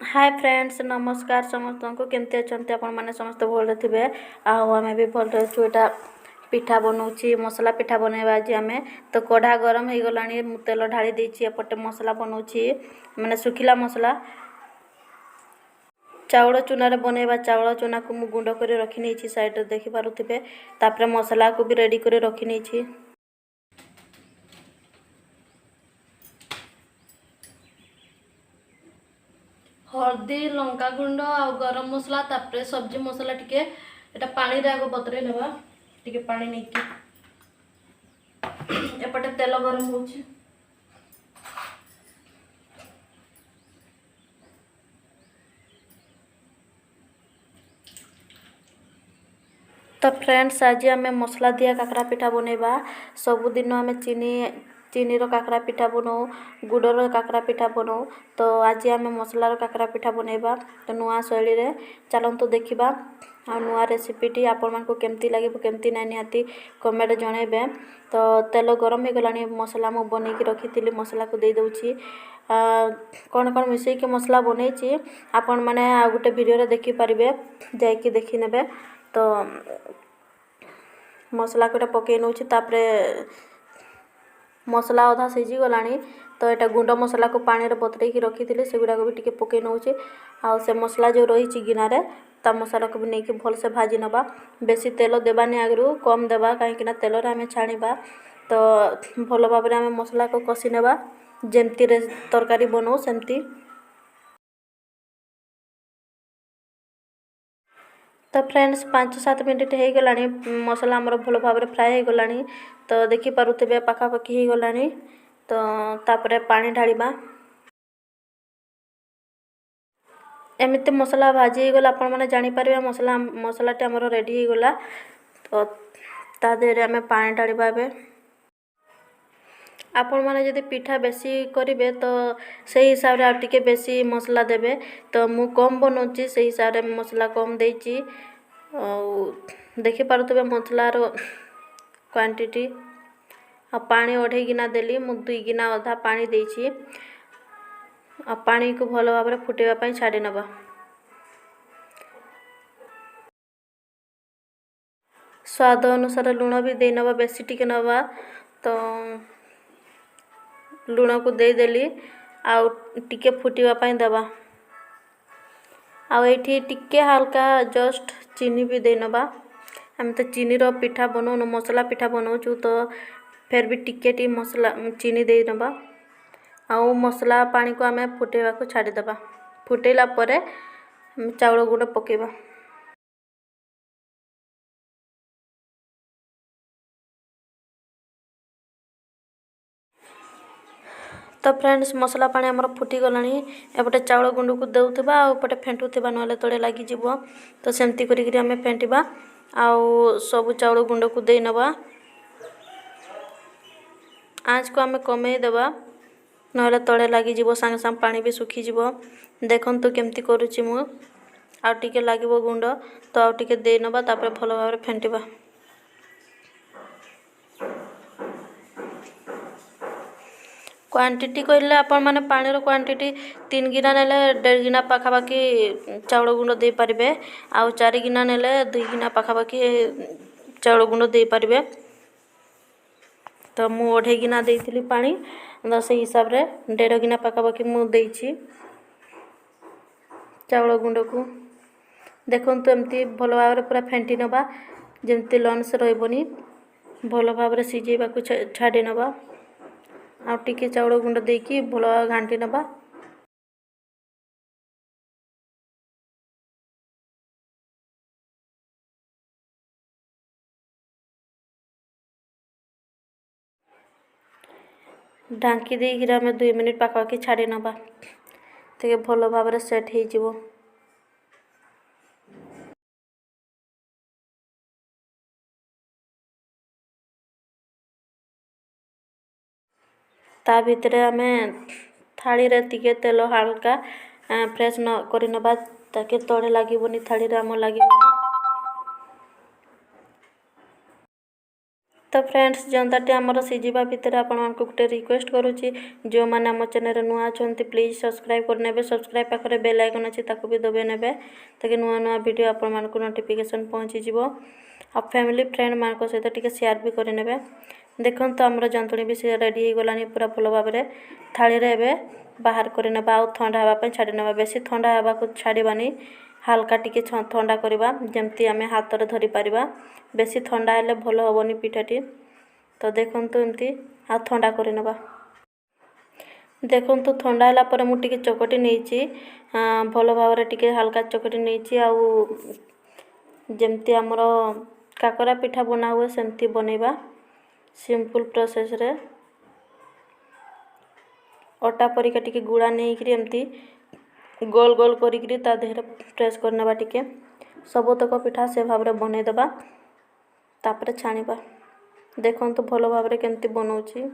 Hi friends नमस्कार समस्त को केमती अच्छा आपण मैंने समस्त भल थे आम भी भल रही यहाँ पिठा बनाऊँगी मसला पिठा बनवा आज आम तो कढ़ा गरम हो गला तेल ढाली देती एपटे मसला बनाऊँगी मैंने सुखिला मसला चाउल चूना बनवा चाउल चूना को मुझे गुंड कर रखी नहीं साइड देखिपे तापर मसला को भी रेडी कर रखी नहीं। हल्दी लंका गुंड आ गरम मसला तापर सब्जी मसला टिके एटा पानी रे आगो बतरे नेबा टिके पानी नहीं कि एपटे तेल गरम होछि तो फ्रेंड्स आज आम मसला दिया काकरा पिठा बनवा सबुदिन आम चीनी रो काकरा पिठा बनाऊ गुड़र काकरा पिठा बनाऊ तो आज आम मसलार काकरा पिठा बनवा तो नुआ शैली रे चलतु देखा आ नुआ रेसिपीटी आपण को केमती लगे केमती ना निहाती कमेंट जनइबे। तो तेल गरम हो गला मसला मु बनईकी रखी मसला को दे दूची कौन कौन मिसईकी मसला बनई आपण मैंने आ गोटे वीडियो देखिपारे जाकि देखी नेबे। तो मसला को पकई नौ मसला अधा सीझी गला तो यहाँ गुंड मसला को पानी रे बतरेकी रखी से गुड़ाक भी टी पकई नौ से मसला जो रही गिनारे ता मसला को भी नहीं कि भल से भाजी नवा बेसी तेल देवानी आगु कम देवा कहीं तेल आम छाणा तो भल भाव में आम मसला को कषि नेबा जमती तरकारी बनाऊ सेमती। तो फ्रेंड्स 5-7 मिनट हो गला मसला आमर भल भाव में फ्राए हो गला तो देखिपे पाखापाखि हो गला तो तापर पानी ढालिबा एमती मसला भाजी गला आपण मैंने जानीपर मसलाटी आमर रेडी हो गला तो ता देहरे आम पानी ढालिबा एबे आपण मैंने जदि पिठा बेसी करेंगे तो से हिसाब से आगे बेसी मसला देवे तो मु कम बनाऊँगी से हिसाब से मसला कम देती देखिपे मसलार क्वांटिटी आ पानी 2.5 गिना देली मु 2 गिना अधा पानी देती आ पानी को भल भाव में फुटेवा छाड़ी नवा स्वाद अनुसार लुण भी दे नवा बेसी टिके नवा तो लुण को देदेली आउ टिके फुटवाई देवा आठी टिके हल्का जस्ट चीनी भी दे नवा आम तो चीनी रो पिठा बनाऊँ मसला पिठा बनाऊँ तो फिर भी टिके मसला चीनी दे नवा आउ मसला पानी को आम फुटेवा को छाड़ीदेवा फुटेला परे चाउल गुंड पकेबा तो फ्रेंड्स मसला पानी आमर फुटी गला एपटे चाउल गुंड को देउथबा आ एपटे फेंटुथबा नले तले लागी जिवो तो सेमती करिक आम फेंटिबा आउ सब चाउल गुंड को दे नवा आँच को आम कमे देबा नले तले लागी जिवो संग संग पानी भी सुखी जिवो देखंतु केमती करूची मु आ टिके लागिवो गुंड तो आ टिके दे नवा तापर भलो भाव फेंटिबा क्वांटिटी कहले आपण माने पानी रो क्वांटिटी 3 गिना नेले 1.5 गिना पाखापाखि चाउल गुंड दे पारिबे आउ 4 गिना नेले 2 गिना पाखापाखि चाउल गुंड दे पारिबे तो मु 2.5 गिना देइथिली पानी तो से हिसाब रे 1.5 गिना पाखापाखि मु देइछि चाउल गुंड को देखंतु एमती भल भाव में पूरा फेंटी नवा जमती लंस रहबनी भल भाव में सिझेबा को छाड़ी नवा आ टिके चाउल गुंड देकी भल घांटी नवा ढांकी देकी आम 2 मिनिट पाखापाखि छाड़ी नवा ते भल भाव में सेट हो जिवो। ता भितर आम थाली रे टिके तेल हल्का फ्रेश न करी नबा ताकि तड़े लागबनी थाली रे आम लागबनी तो फ्रेंड्स जनताटी आमर सीझा भितर आपण गोटे रिक्वेस्ट करुँची जो मैंने आम चैनल नुआ अच्छा प्लीज सब्सक्राइब करने सब्सक्राइब पाखे बेल आइकन अच्छी ताकू भी दबे ने ताकि नुआ नुआ वीडियो आपण मानक नोटिफिकेशन पहुँची जीव आ फैमिली फ्रेंड मान सहित टिके शेयर भी करने देखो तो आमर जंतुणी भी सी रेडी हो गलानी पूरा भल भाव में थाली रे बाहर करने आउ ठंडा हाँपा छाड़ी ना बेसी ठंडा हाँबा को छाड़बानी हाल्का टिके ठंडा करवा जमती आम हाथ में धरी पारिबा बेसी ठंडा हेले भल हेनी पिठाटी तो देखंतु एमती आ ठंडा करनेबा देखंतु ठंडा होला पर मु टिके चकटी नेछि भल भाव रे टिके हल्का चकटी नेछि आ जेमती हमर काकरा पिठा बना हुए सेमती बनेबा सिंपल प्रोसेस रे अटा परिका टिके गुड़ा नहीं करी एमती गोल गोल करी ता देहरे प्रेस करनेबा टिके सबतक पिठा से भाव रे बने देबा तापरे छाणीबा देखंतु भल भाव रे केमती बनाउची।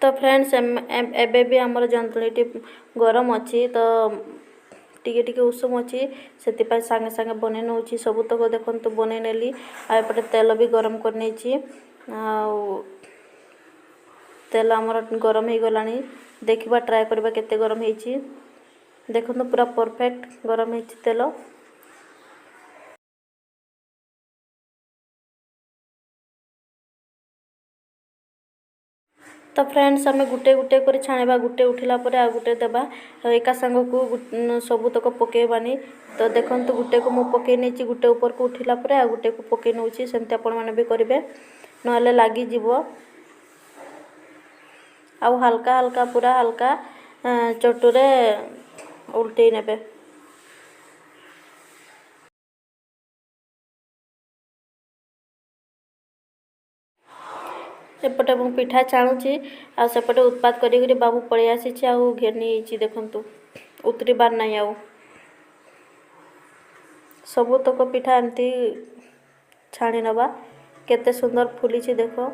तो फ्रेंड्स एबे भी आमर जंतुणी गरम अच्छी तो टिके टिके उषुम अच्छी से सांगे सांगे बने नौ सबुतक देखो बन नेली आएपटे तेल भी गरम कर तेल आमर गरम हो गला देखा ट्राए करबा केते गरम होती देखो पूरा परफेक्ट गरम हो तेल तो फ्रेंड्स आम गुटे गुटे कर छाणीबा गुटे उठिला परे आ गुटे देबा एका संग को सबुतक पकेबानी तो देखंतु गुटे को मु पके नेछि गुटे ऊपर को उठिला परे आ गुटे को पके नउछि सेमते आपण माने भी करिवे नहले लागी जीवो आ हल्का हल्का पूरा हल्का चटुरे उल्टे नेबे सेपटे मु पिठा छाणुची आ सेपटे उत्पाद करी बाबू पळै आसी आ घेनी देखंतु उतरी बार नहीं आउ सबुतक पिठा एमती छाणी नबा केते सुंदर फुली देखो।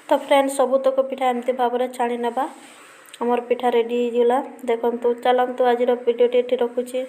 तो फ्रेंड्स सबुतक पिठा एमती भाव में छाणी नबा आमर पिठा रेडी होगा देखो चलतु आज वीडियो रखुची।